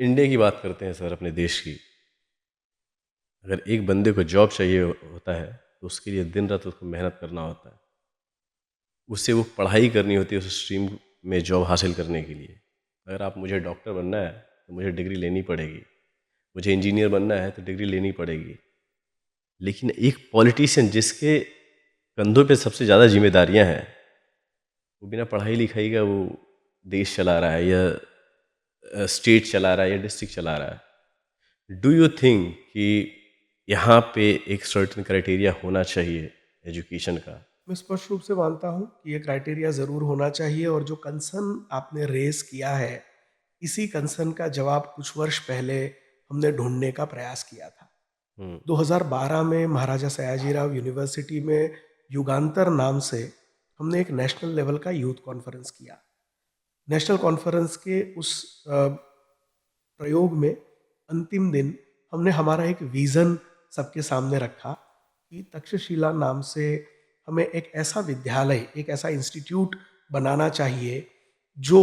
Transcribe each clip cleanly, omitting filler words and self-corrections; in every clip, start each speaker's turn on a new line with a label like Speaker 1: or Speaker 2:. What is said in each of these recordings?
Speaker 1: India की बात करते हैं सर, अपने देश की। अगर एक बंदे को जॉब चाहिए होता है तो उसके लिए दिन रात उसको मेहनत करना होता है। उससे वो पढ़ाई करनी होती है उस स्ट्रीम में जॉब हासिल करने के लिए। अगर आप मुझे डॉक्टर बनना है तो मुझे डिग्री लेनी पड़ेगी, मुझे इंजीनियर बनना है तो डिग्री लेनी पड़ेगी। लेकिन एक पॉलिटिशियन जिसके कंधों पे सबसे ज़्यादा जिम्मेदारियां हैं, वो बिना पढ़ाई लिखाई का वो देश चला रहा है, या स्टेट चला रहा है, या डिस्ट्रिक्ट चला रहा है। डू यू थिंक कि यहाँ पे एक सर्टेन क्राइटेरिया होना चाहिए एजुकेशन का?
Speaker 2: मैं स्पष्ट रूप से मानता हूँ कि ये क्राइटेरिया ज़रूर होना चाहिए, और जो कंसर्न आपने रेज़ किया है, इसी कंसर्न का जवाब कुछ वर्ष पहले हमने ढूँढने का प्रयास किया था।
Speaker 1: हम्म।
Speaker 2: 2012 में महाराजा सयाजीराव यूनिवर्सिटी में युगांतर नाम से हमने एक नेशनल लेवल का यूथ कॉन्फ्रेंस किया। नेशनल कॉन्फ्रेंस के उस प्रयोग में अंतिम दिन हमने हमारा एक विज़न सबके सामने रखा कि तक्षशिला नाम से हमें एक ऐसा विद्यालय, एक ऐसा इंस्टीट्यूट बनाना चाहिए जो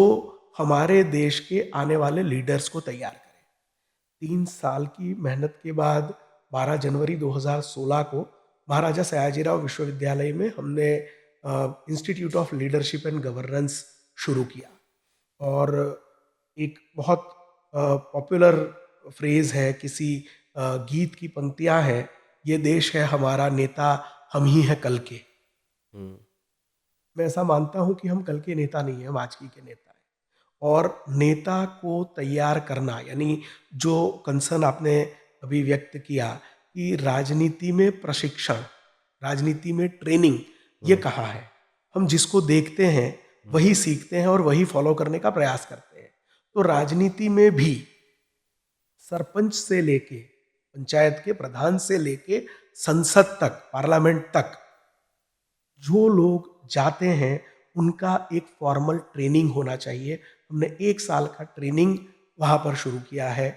Speaker 2: हमारे देश के आने वाले लीडर्स को तैयार करे। 3 साल की मेहनत के बाद 12 जनवरी 2016 को महाराजा सयाजीराव विश्वविद्यालय में हमने institute of leadership and governance शुरू किया। और एक बहुत पॉपुलर फ्रेज है, किसी गीत की पंक्तियां हैं, ये देश है हमारा, नेता हम ही हैं कल के।
Speaker 1: हम्म।
Speaker 2: मैं ऐसा मानता हूं कि हम कल के नेता नहीं हैं, हम आज की के नेता हैं। और नेता को तैयार करना, यानी जो कंसर्न आपने अभी व्यक्त किया कि राजनीति में प्रशिक्षण, राजनीति में ट्रेनिंग, ये
Speaker 1: हम्म।
Speaker 2: कहाँ है? हम जिसको देखते हैं
Speaker 1: हम्म।
Speaker 2: वही सीखते हैं और वही फॉलो करने का प्रयास करते हैं। तो राजनीति में भी सरपंच से लेके, पंचायत के प्रधान से लेके संसद तक, पार्लियामेंट तक जो लोग जाते हैं उनका एक फॉर्मल ट्रेनिंग होना चाहिए। हमने 1 साल का ट्रेनिंग वहाँ पर शुरू किया है।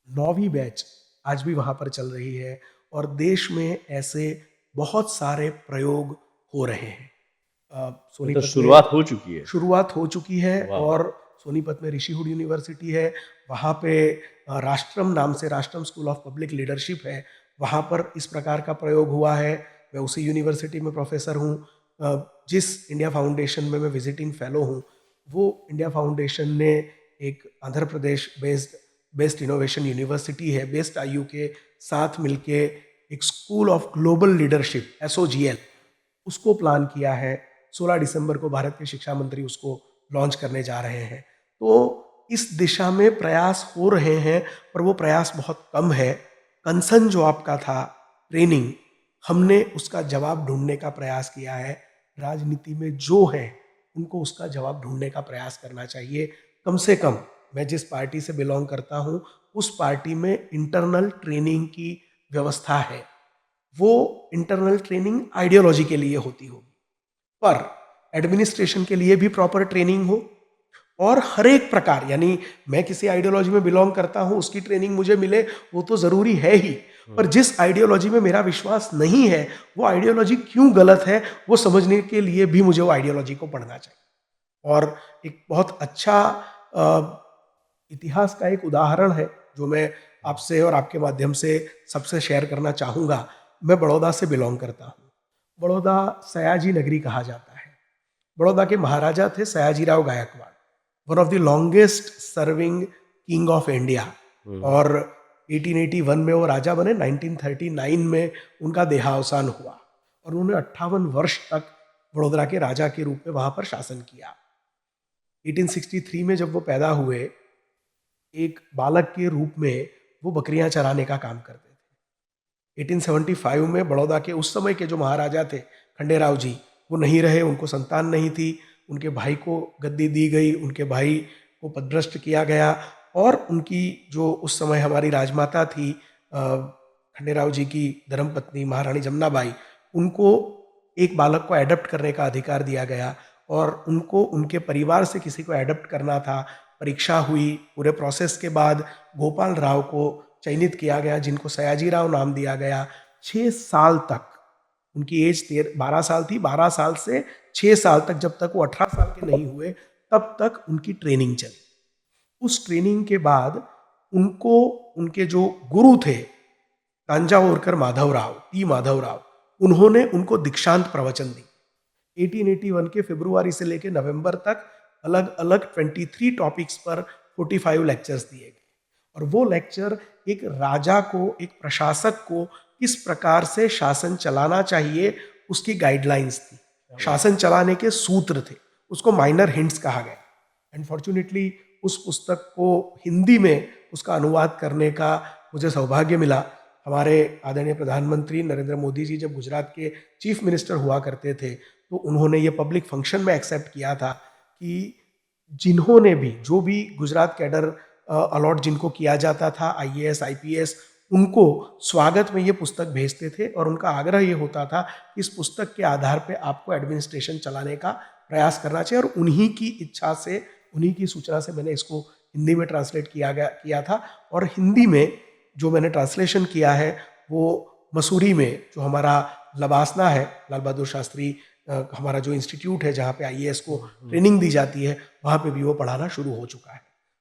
Speaker 2: 9वीं बैच आज भी वहाँ पर चल रही है, और देश में ऐसे बहुत सारे प्रयोग हो रहे हैं।
Speaker 1: मतलब
Speaker 2: सोनीपत में
Speaker 1: शुरुआत हो चुकी है।
Speaker 2: शुरुआत हो चुकी है,
Speaker 1: वाह।
Speaker 2: और सोनीपत में ऋषिहुड यूनिवर्सिटी है, वहाँ पे राष्ट्रम नाम से, राष्ट्रम स्कूल ऑफ पब्लिक लीडरशिप है, वहाँ पर इस प्रकार का प्रयोग हुआ है। मैं उसी यूनिवर्सिटी में प्रोफेसर हूँ। जिस इंडिया फाउंडेशन में मैं विजिटिंग फेलो हूँ, वो इंडिया फाउंडेशन ने एक Andhra Pradesh based innovation university है, बेस्ट आईयू के साथ मिलके एक school of global leadership SOGL, उसको प्लान किया है। 16 दिसंबर को भारत के शिक्षा मंत्री उसको लॉन्च करने जा रहे हैं। तो इस दिशा में प्रयास हो रहे हैं, पर वो प्रयास बहुत कम है। कंसर्न जो आपका था, ट्रेनिंग, हमने उसका जवाब ढूंढने का प्रयास किया है। राजनीति में जो है उनको उसका जवाब ढूंढने का प्रयास करना चाहिए। कम से कम मैं जिस पार्टी से बिलोंग करता हूँ, उस पार्टी में इंटरनल ट्रेनिंग की व्यवस्था है। वो इंटरनल ट्रेनिंग आइडियोलॉजी के लिए होती होगी, पर एडमिनिस्ट्रेशन के लिए भी प्रॉपर ट्रेनिंग हो। और हर एक प्रकार, यानी मैं किसी आइडियोलॉजी में बिलोंग करता हूं, उसकी ट्रेनिंग मुझे मिले, वो तो जरूरी है ही। पर
Speaker 1: हम्म।
Speaker 2: जिस आइडियोलॉजी में मेरा विश्वास नहीं है, वो आइडियोलॉजी क्यों गलत है, वो समझने के लिए भी मुझे वो आइडियोलॉजी को पढ़ना चाहिए। और एक बहुत अच्छा इतिहास का एक उदाहरण है जो मैं आपसे और आपके माध्यम से सबसे शेयर करना चाहूँगा। मैं बड़ौदा से बिलोंग करता हूँ। बड़ौदा सयाजी नगरी कहा जाता है। बड़ौदा के महाराजा थे Sayajirao Gaekwad, one of the longest serving king of India.
Speaker 1: Hmm.
Speaker 2: और 1881 में वो राजा बने, 1939 में उनका देहावसान हुआ, और उन्होंने 58 वर्ष तक वडोदरा के राजा के रूप में वहाँ पर शासन किया। 1863 में जब वो पैदा हुए, एक बालक के रूप में वो बकरियां चराने का काम करते थे। 1875 में बड़ौदा के उस समय के जो महाराजा थे, खंडेराव जी, वो नहीं रहे, उनको संतान नहीं थी। उनके भाई को गद्दी दी गई, उनके भाई को पदभ्रष्ट किया गया, और उनकी जो उस समय हमारी राजमाता थी, खंडेराव जी की धर्मपत्नी महारानी जमुनाबाई, उनको एक बालक को एडप्ट करने का अधिकार दिया गया, और उनको उनके परिवार से किसी को एडप्ट करना था। परीक्षा हुई, पूरे प्रोसेस के बाद गोपाल राव को चयनित किया गया, जिनको सयाजी राव नाम दिया गया। 6 साल तक उनकी एज 12 साल थी, 12 साल से 6 साल तक, जब तक वो 18 साल के नहीं हुए, तब तक उनकी ट्रेनिंग चली। उस ट्रेनिंग के बाद उनको उनके जो गुरु थे तांजावुरकर माधवराव, टी माधवराव, उन्होंने उनको दीक्षांत प्रवचन दी। 1881 के फरवरी से लेकर नवंबर तक अलग अलग 23 टॉपिक्स पर 45 लेक्चर्स दिए गए। और वो लेक्चर एक राजा को, एक प्रशासक को किस प्रकार से शासन चलाना चाहिए उसकी गाइडलाइंस थी, शासन चलाने के सूत्र थे, उसको माइनर हिंट्स कहा गया। अनफॉर्चुनेटली उस पुस्तक को हिंदी में उसका अनुवाद करने का मुझे सौभाग्य मिला। हमारे आदरणीय प्रधानमंत्री नरेंद्र मोदी जी जब गुजरात के चीफ मिनिस्टर हुआ करते थे तो उन्होंने ये पब्लिक फंक्शन में एक्सेप्ट किया था कि जिन्होंने भी, जो भी गुजरात कैडर अलॉट जिनको किया जाता था, IAS IPS, उनको स्वागत में ये पुस्तक भेजते थे और उनका आग्रह ये होता था कि इस पुस्तक के आधार पे आपको एडमिनिस्ट्रेशन चलाने का प्रयास करना चाहिए। और उन्हीं की इच्छा से, उन्हीं की सूचना से मैंने इसको हिंदी में ट्रांसलेट किया था। और हिंदी में जो मैंने ट्रांसलेशन किया है वो मसूरी में जो हमारा लबासना है, लाल बहादुर शास्त्री हमारा जो इंस्टीट्यूट है जहाँ पे IAS को ट्रेनिंग दी जाती है, वहाँ पे भी वो पढ़ाना शुरू हो चुका है।